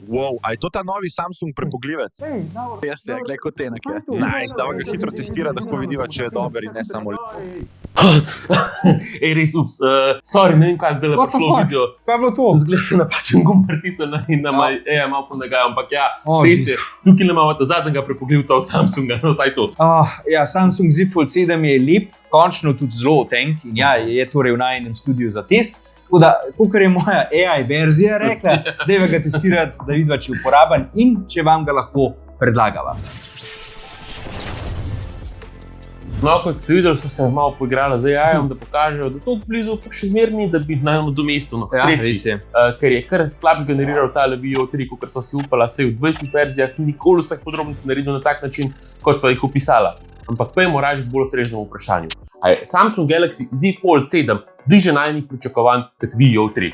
Wow, a je to ta novi Samsung prepogljivec? Jaz je, gledaj kot tenak je. Nice, da ga hitro testira, da lahko vidiva, če je dober in ne samo lepo. Ej, res, sorry, ne vem, kaj zdaj What the prišlo fuck? video. Kaj je bilo to? Zgleda se napačen gumb pritisnil in da malo ponagajam, ampak ja, Oh, res je. Tukaj imamo ta zadnjega prepogljivca od Samsunga, no vsaj to. Ja, Samsung Z Fold 7 je lep, končno tudi zelo tank in ja, je torej v najinem studiu za test. Tako da, kakor je moja AI verzija rekla, dajva ga testirati, da vidva, če je uporaben in če vam ga lahko predlagava. No, kot ste videli, so se malo poigrali z AI-om, da pokažejo, da to blizu pa še zmerni, da bi naj nadomestil, no, res je. ker je kar slab generiral ta VO3, kot so si upala, saj v 20 verzijah nikoli vseh podrobnosti naredil na tak način, kot sva jih opisala. Ampak pojmo raje bolj ustreznemu vprašanju. A je Samsung Galaxy Z Fold 7 bliže najnih pričakovanj kot VO3?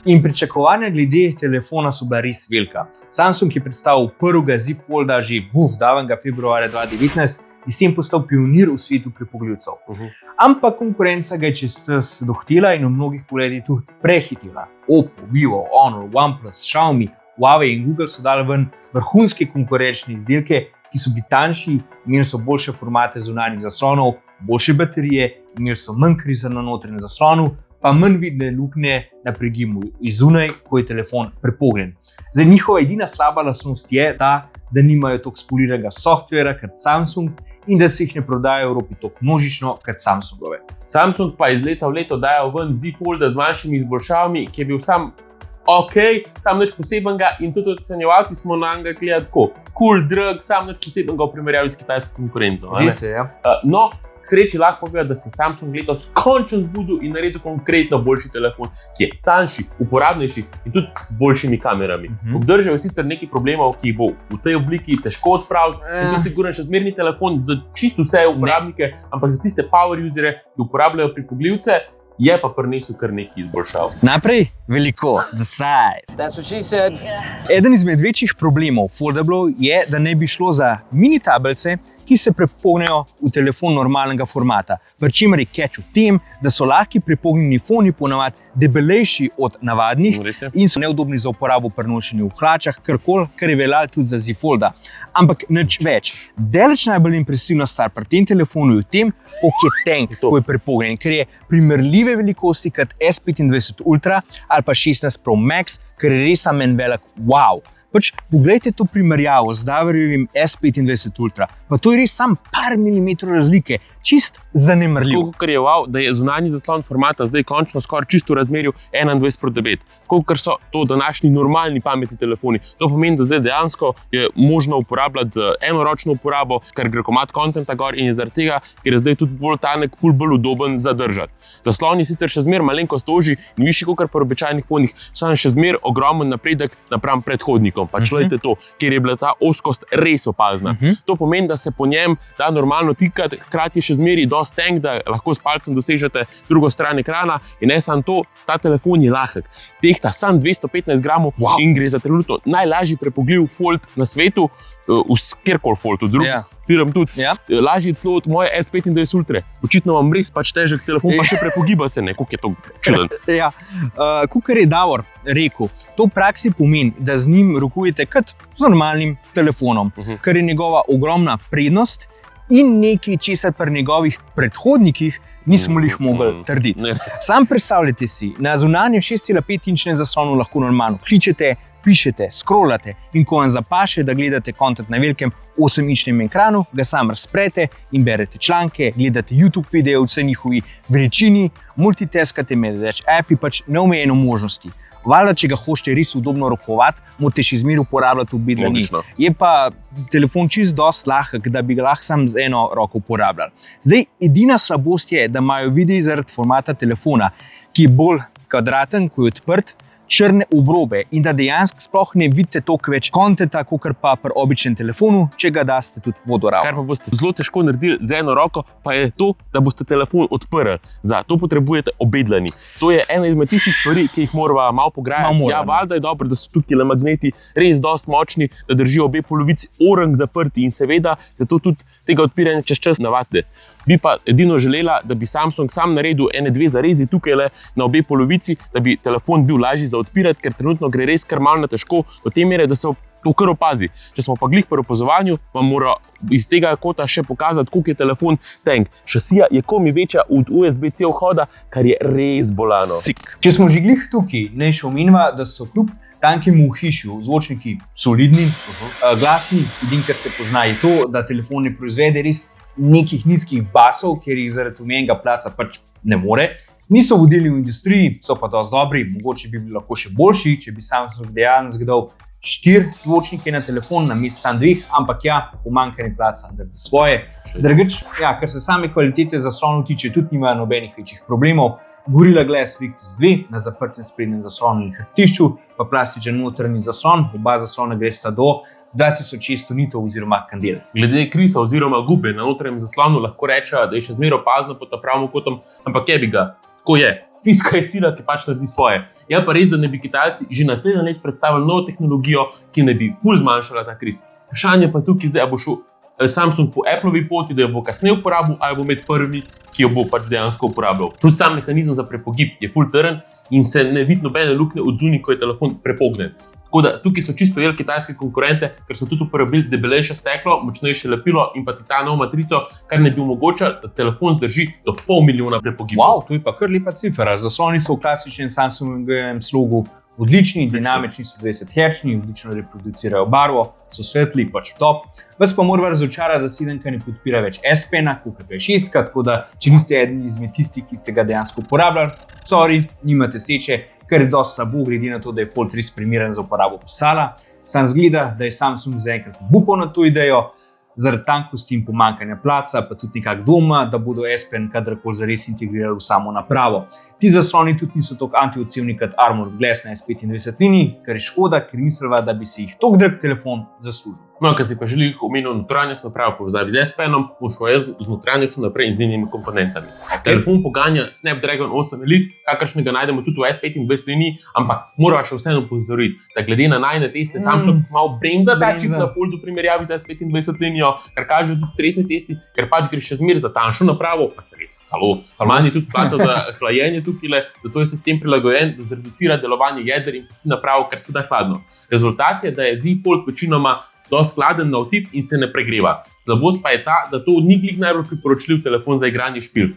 In pričakovanja glede telefona so bila res velika. Samsung je predstavil prvega Z Folda že davnega februarja 2019 in s tem postal pionir v svetu prepogljivcev. Ampak konkurenca ga je čez čas dohitela in v mnogih pogledih tudi prehitela. Oppo, Vivo, Honor, OnePlus, Xiaomi, Huawei in Google so dali ven vrhunske konkurenčne izdelke, ki so bili tanjši, imeli so boljše formate zunanjih zaslonov, boljše baterije, imeli so manj kriza na notranjem zaslonu, pa manj vidne luknje na pregimu iz zunaj, ko je telefon prepognjen. Zdaj, njihova edina slaba lastnost je ta, da nimajo toliko spoliranega softvera kot Samsung in da se jih ne prodajo v Evropi toliko množično kot Samsungove. Samsung pa iz leta v leto dajo ven Z Folda z manjšimi izboljšavami, ki je bil sam sam nič posebenega in tudi ocenjevalci smo na njega gledali tako. Cool, drag, sam nič posebenega v primerjavi s kitajsko konkurenco. Res je, ja. No, sreči lahko povem, da se Samsung letos končno zbudil in naredil konkretno boljši telefon, ki je tanjši, uporabnejši in tudi z boljšimi kamerami. Obdržal je sicer nekaj problemov, ki jih bo v tej obliki težko odpraviti in to je sigurno še zmerni telefon za čisto vse uporabnike, ampak za tiste power usere, ki uporabljajo prepogljivce, je pa prinesel kar nekaj izboljšav. Naprej, velikost, the size. That's what she said. Eden izmed večjih problemov foldablov je, da ne bi šlo za mini tablice, ki se prepognejo v telefon normalnega formata. Pri čemer je catch v tem, da so lahki prepognjeni foni ponavadi debelejši od navadnih in so neudobni za uporabo pri nošenju v hlačah, karkoli, kar je veljalo tudi za Z Folda. Ampak nič več. Daleč najbolj impresivna stvar pri tem telefonu je v tem, koliko je tank, ko je prepognjen, ker je primerljive velikosti kot S25 Ultra ali pa 16 Pro Max, ker je res en velik wow. Poglejte to primerjavo z Davorjevim S25 Ultra, pa to je res sam par milimetrov razlike, čist zanemrljiv. Kolikor je wow, da je zunanji zaslon formata zdaj končno skoraj čisto v razmerju 21:9. Kolikor so to današnji normalni pametni telefoni. To pomeni, da zdaj dejansko je možno uporabljati z enoročno uporabo, ker gre komad kontenta gor in je zaradi tega, ker je zdaj tudi bolj tanek, ful bolj udoben za držati. Zaslon je sicer še zmer malenkost ožji in višji kot pri običajnih fonih, so še zmer ogromen napredek napram predhodnikom. Pač gledajte to, kjer je bila ta ozkost res opazna. To pomeni, da se po njem da normalno tikati, hkrati je še zmeri dosti tank, da lahko s palcem dosežete drugo stran ekrana in ne samo to, ta telefon je lahek. Tehta samo 215 gramov in gre za trenutno najlažji prepogljiv fold na svetu, kjerkoli fold, v drugih firm tudi. Lažji celo od moje S25 Ultra. Očitno vam res pač težek telefon, pa še prepogiba se ne, koliko je to čuden. Kakor je Davor rekel, to v praksi pomeni, da z njim rokujete kot z normalnim telefonom, kar je njegova ogromna prednost in nekaj, česar pri njegovih predhodnikih nismo jih mogli trditi. Sam predstavljajte si, na zunanjem 6,5-inčnem zaslonu lahko normalno kličete, pišete, scrollate in ko vam zapaše, da gledate kontent na velikem 8-inčnem ekranu, ga sam razprete in berete članke, gledate YouTube videe v vsej njihovi veličini, multitaskate med več appi, pač neomejeno možnosti. Valjda, če ga hočete res udobno rokovati, morate še zmeraj uporabljati obe dlani. Je pa telefon čisto dosti lahek, da bi ga lahko sam z eno roko uporabljali. Zdaj, edina slabost je, da imajo videi zaradi formata telefona, ki je bolj kvadraten, ko je odprt, črne obrobe in da dejansko sploh ne vidite toliko več kontenta, kakor pa pri običnem telefonu, če ga daste tudi vodoravno. Kar pa boste zelo težko naredili z eno roko, pa je to, da boste telefon odprli. Za to potrebujete obe dlani. To je ena izmed tistih stvari, ki jih morava malo pograjati. Ja, valjda je dobro, da so tukaj magneti res dosti močni, da držijo obe polovici orang zaprti in seveda zato tudi tega odpiranja čez čas navadite. Bi pa edino želela, da bi Samsung sam naredil ene dve zarezi tukaj le na obe polovici, da bi telefon bil lažji za odpirati, ker trenutno gre res kar malo na težko, do te mere, da se to kar opazi. Če smo pa glih pri opazovanju, vam mora iz tega kota še pokazati, koliko je telefon tank. Šasija je komi večja od USB-C vhoda, kar je res bolano. Če smo že glih tukaj, naj še omenimo, da so kljub tankemu ohišju zvočniki solidni, glasni, edino kar se pozna je to, da telefon ne proizvede res nekih nizkih basov, ker jih zaradi omenjenega placa pač ne more. Niso vodili v industriji, so pa dosti dobri, mogoče bi bili lahko še boljši, če bi Samsung dejansko dal 4 zvočnike na telefon namesto samo 2, ampak ja, pomanjkanje placa drži svoje. Drugič, ja, kar se same kvalitete zaslonov tiče, tudi nimajo nobenih večjih problemov. Gorilla Glass Victus 2 na zaprtem sprednjem zaslonu in hrbtišču, pa plastičen notranji zaslon, oba zaslona gresta do 2600 nitov oziroma kandel. Glede krisa oziroma gube na notranjem zaslonu lahko rečejo, da je še zmeraj opazno pod pravim kotom, ampak je bi ga, tako je. Fiska je sila, ki pač naredi svoje. Je pa res, da ne bi Kitajci že naslednje let predstavili novo tehnologijo, ki ne bi ful zmanjšala ta kriz. Vprašanje pa tukaj zdaj, a bo šel Samsung po Appleovi poti, da jo bo kasneje uporabil, ali bo med prvimi, ki jo bo pač dejansko uporabljal. Tudi sam mehanizem za prepogib je ful trn in se ne vidi nobene luknje od zunaj, ko je telefon prepognen. Tako da tukaj so čisto jeli kitajske konkurente, ker so tudi uporabili debelejše steklo, močnejše lepilo in pa titanovo matrico, kar ne bi omogočalo, da telefon zdrži do 500 000 prepogibov. Wow, to je pa kar lepa cifra. Zasloni so v klasičnem Samsungovem slogu odlični, dinamični so 20 Hz, odlično reproducirajo barvo, so svetli, pač top. Vas pa mora razočarati, da 7 ne podpira več S Pena, kot je 6, tako da če niste eden izmed tistih, ki ste ga dejansko uporabljali, sorry, nimate seče, kar je dosti slabo, glede na to, da je Fold 3 primeren za uporabo pisala. Sam zgleda, da je Samsung zaenkrat obupal na to idejo, zaradi tankosti in pomanjkanja placa, pa tudi nekako dvoma, da bodo S Pen kadarkoli zares integrirali v samo napravo. Ti zasloni tudi niso tako antiodsevni kot Armored Glass na S25 liniji, kar je škoda, ker mislila, da bi si jih tako drag telefon zaslužil. No, ker si pa želi omenil notranjost naprave povezavi z S Penom, bo šlo jaz z notranjostjo naprej in z njenimi komponentami. Telefon poganja Snapdragon 8 Elite, kakršnega najdemo tudi v S25 liniji, ampak morava še vseeno opozoriti, da glede na najne teste Samsung malo bremza ta čip na Foldu v primerjavi z S25 linijo, kar kažejo tudi stresni testi, ker pač gre še zmeraj za tanjšo napravo, pač res, manj je tudi plata za hlajenje tukaj, zato je sistem prilagojen, da zreducira delovanje jeder in pusti napravo, kar se da hladno. Rezultat je, da je Z Fold večinoma dosti hladen na otip in se ne pregreva. Slabost pa je ta, da to ni glih najbolj priporočljiv telefon za igranje špil.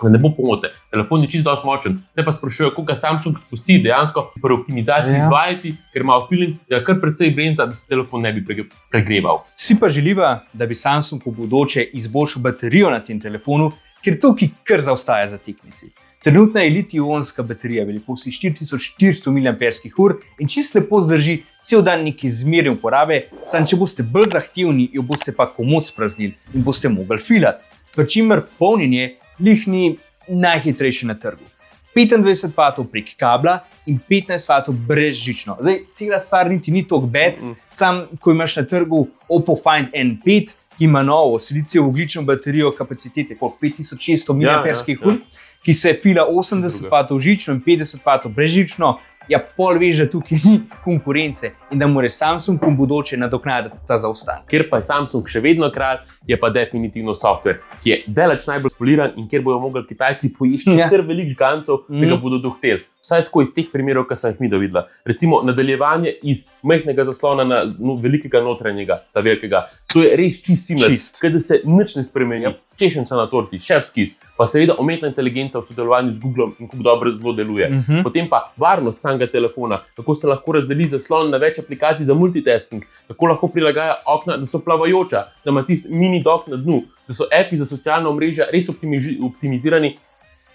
Da ne bo pomote, telefon je čisto dosti močen. Se pa sprašujejo, koliko Samsung spusti dejansko pri optimizaciji izvajati, ker ima feeling, da je kar precej bremza, da se telefon ne bi pregreval. Si pa želiva, da bi Samsung v bodoče izboljšal baterijo na tem telefonu, ker tukaj kar zaostaja za tekmici. Trenutna je litij-ionska baterija velikosti 4400 mAh in čisto lepo zdrži cel dan neki zmerne uporabe, samo če boste bolj zahtevni, jo boste pa komot spraznili in boste mogli filati. Pri čemer polnjenje glih ni najhitrejše na trgu. 25 W prek kabla in 15 W brezžično. Zdaj, cela stvar niti ni toliko bad, sam ko imaš na trgu Oppo Find N5, ki ima novo silicijevo-ogljično baterijo kapacitete 5600 mAh, ki se fila 80 W žično in 50 W brezžično, ja, pol veš, da tukaj ni konkurence in da mora Samsung v bodoče nadoknaditi ta zaostanek. Ker pa je Samsung še vedno kralj, je pa definitivno software, ki je daleč najbolj spoliran in kjer bojo mogli Kitajci poiščiti kar veliko žgancev, da ga bodo dohteli. Vsaj tako iz teh primerov, ki sem jih mi dovidela. Recimo nadaljevanje iz majhnega zaslona na velikega notranjega, ta velikega. To je res čist seamless, kada se nič ne spremeni. Češenca na torti, šef's kiss, pa seveda umetna inteligenca v sodelovanju z Googlom in kako dobro zelo deluje. Potem pa varnost samega telefona, kako se lahko razdeli zaslon na več aplikacij za multitasking, kako lahko prilagaja okna, da so plavajoča, da ima tisti mini dock na dnu, da so api za socialna omrežja res optimizirani,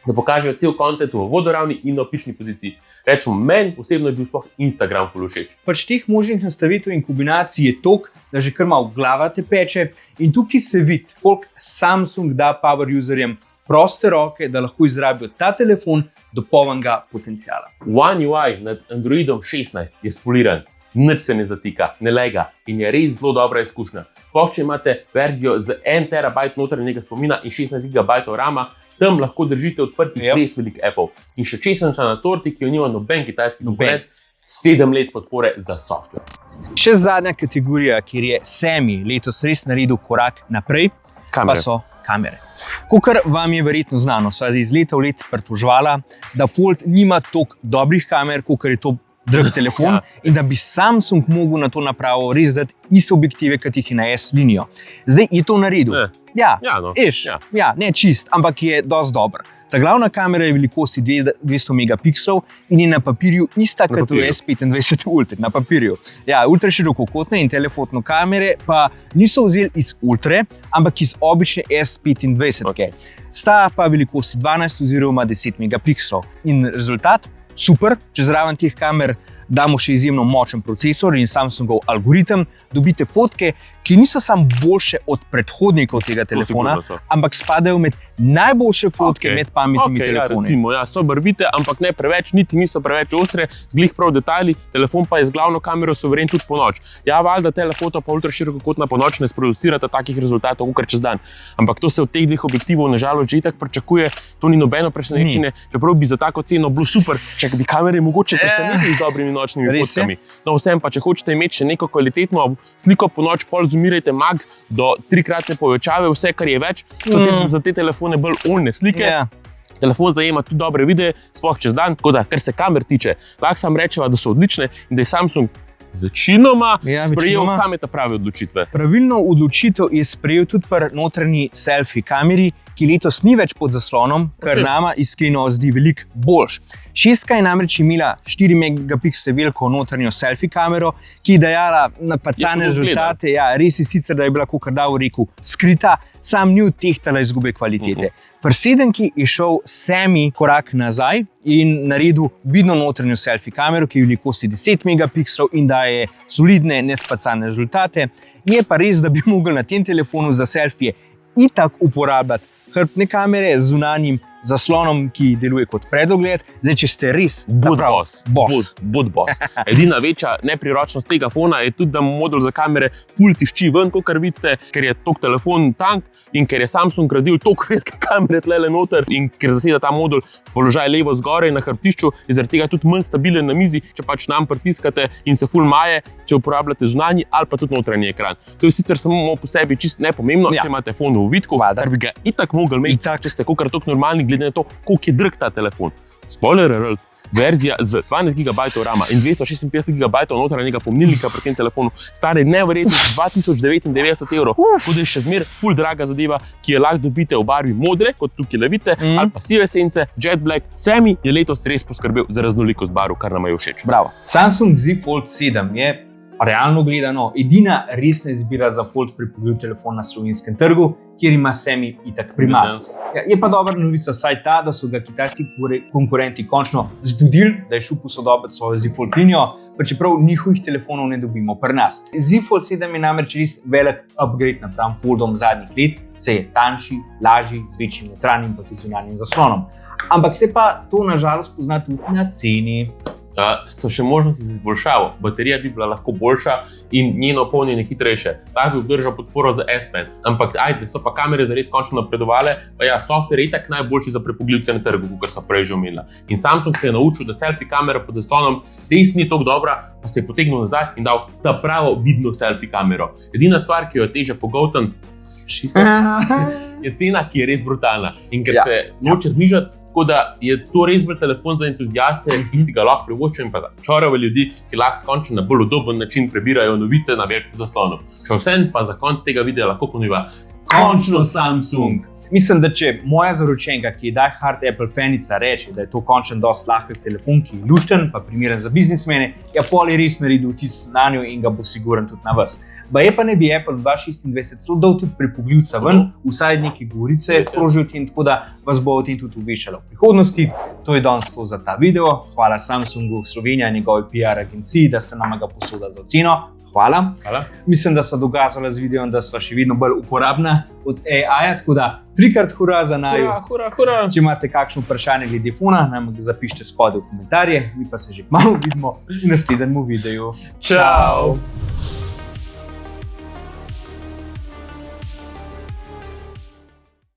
da pokažejo cel kontent v vodoravni in na opični poziciji. Rečemo, meni osebno je bil sploh Instagram ful všeč. Pač teh možnih nastavitev in kombinacij je toliko, da že kar malo glava te peče in tukaj se vidi, koliko Samsung da power userjem proste roke, da lahko izrabijo ta telefon do polnega potenciala. One UI nad Androidom 16 je spoliran, nič se ne zatika, ne lega in je res zelo dobra izkušnja. Sploh, če imate verzijo z 1 TB notranjega spomina in 16 GB rama, tam lahko držite odprtih res velik Apple. In še česenča na torti, ki jo nima noben kitajski konkurent, 7 let podpore za software. Še zadnja kategorija, kjer je Xiaomi letos res naredil korak naprej, pa so kamere. Kakor vam je verjetno znano, sva iz leta v let pritoževala, da Fold nima toliko dobrih kamer, kot je to drag telefon, in da bi Samsung mogel na to napravo res dati iste objektive, kot jih je na S-linijo. Zdaj je to naredil. Ne čist, ampak je dosti dober. Ta glavna kamera je velikosti 200 megapikslov in je na papirju ista kot v S25 Ultra. Na papirju. Ja, ultra širokokotne in telefoto kamere pa niso vzeli iz Ultre, ampak iz obične S25. Sta pa velikosti 12 oziroma 10 megapikslov. In rezultat? Super, če zraven teh kamer damo še izjemno močen procesor in Samsungov algoritem, dobite fotke, ki niso samo boljše od predhodnikov tega telefona, ampak spadajo med najboljše fotke med pametnimi telefoni. Recimo, so barvite, ampak ne preveč, niti niso preveč ostre, zglih prav detajli, telefon pa je z glavno kamero suveren tudi po noč. Ja, valjda telefoto pa ultra širokokotna po noč ne sproducirata takih rezultatov kakor čez dan. Ampak to se od teh dveh objektivov nažalost že itak pričakuje, to ni nobeno presenečenje, čeprav bi za tako ceno bilo super, če bi kamere mogoče presenetili z dobrimi nočnimi fotkami. No, vsem pa, če hočete imeti še neko kvalitetno sliko po noč, pol zoomirajte mag do 3-kratne povečave, vse kar je več, so za te telefone bolj oljne slike. Telefon zajema tudi dobre videe, sploh čez dan, tako da, kar se kamer tiče, lahko sam rečeva, da so odlične in da je Samsung večinoma sprejel same ta prave odločitve. Pravilno odločitev je sprejel tudi pri notranji selfie kameri, ki letos ni več pod zaslonom, kar nama iskreno zdi veliko boljš. 6 je namreč imela 4 megapiksle veliko notranjo selfie kamero, ki je dajala napacane rezultate. Ja, res je sicer, da je bila, kakor Davor rekel, skrita, sam ni odtehtala izgube kvalitete. Pri 7 je šel semi korak nazaj in naredil vidno notranjo selfie kamero, ki je velikosti 10 megapikslov in daje solidne, nespacane rezultate. Je pa res, da bi mogli na tem telefonu za selfije itak uporabljati hrbtne kamere z zunanjim zaslonom, ki deluje kot predogled. Zdaj, če ste res Bud boss. Edina večja nepriročnost tega fona je tudi, da modul za kamere ful tišči ven, kakor vidite, ker je tok telefon tank in ker je Samsung gradil tok velike kamere tlele noter in ker zaseda ta modul položaj levo zgoraj na hrbtišču, je zaradi tega tudi manj stabilen na mizi, če pač nam pritiskate in se ful maje, če uporabljate zunanji ali pa tudi notranji ekran. To je sicer samo po sebi čisto nepomembno, če imate fon v vidku, kar bi ga itak mogli imeti, če ste kakor tok normalni, glede na to, koliko je drag ta telefon. Spoiler alert, verzija z 12 GB RAM in 256 GB notranjega pomnilnika pri tem telefonu stane neverjetnih 2099 €, tako da je še zmer ful draga zadeva, ki je lahko dobite v barvi modre, kot tukaj vidite, ali pa sive sence, jet black. Semi je letos res poskrbel za raznolikost barv, kar nam je všeč. Bravo. Samsung Z Fold 7 je realno gledano edina resna izbira za Fold prepogledov telefon na slovenskem trgu, kjer ima Semi itak primat. Je pa dobra novica vsaj ta, da so ga kitajski konkurenti končno zbudili, da je šel posodobiti svojo Z Fold linijo, pa čeprav njihovih telefonov ne dobimo pri nas. Z Fold 7 je namreč res velik upgrade napram Foldom zadnjih let, se je tanjši, lažji, z večjim notranjim pa tudi zunanjim zaslonom. Ampak se pa to nažalost pozna tudi na ceni. So še možnosti za izboljšavo. Baterija bi bila lahko boljša in njeno polnjenje hitrejše. Tako bi obdržal podporo za S Pen. Ampak ajde, so pa kamere zares končno napredovale, pa ja, software je itak najboljši za prepogledce na trgu, kot so prej že omenila. In Samsung se je naučil, da selfie kamera pod zaslonom res ni toliko dobra, pa se je potegnil nazaj in dal ta pravo vidno selfie kamero. Edina stvar, ki jo je težje pogolten, je cena, ki je res brutalna. In ker se noče znižati, tako da je to res bolj telefon za entuziaste, ki si ga lahko privoščijo in pa za čorave ljudi, ki lahko končno na bolj udoben način prebirajo novice na velikem zaslonu. Še vsem pa za konc tega videa lahko ponuja končno Samsung. Mislim, da če moja zaročenka, ki je die hard Apple fanica, reče, da je to končno dosti lahek telefon, ki je lušten, pa primeren za biznismene, ja pol je res naredil vtis nanjo in ga bo siguren tudi na vas. Baje pa ne bi Apple 2026 to dal tudi prepogljivca ven, vsaj neke govorice krožijo o tem, tako da vas bo o tem tudi obveščalo v prihodnosti. To je danes to za ta video. Hvala Samsungu Slovenija in njegovi PR agenciji, da ste nam ga posodili za ceno. Hvala. Mislim, da so dokazala z videom, da sva še vedno bolj uporabna od AI-ja, tako da 3-krat hura za naju. Hura. Če imate kakšno vprašanje glede fona, nam ga zapišite spodaj v komentarje, mi pa se že kmalu vidimo v naslednjem videu. Čau!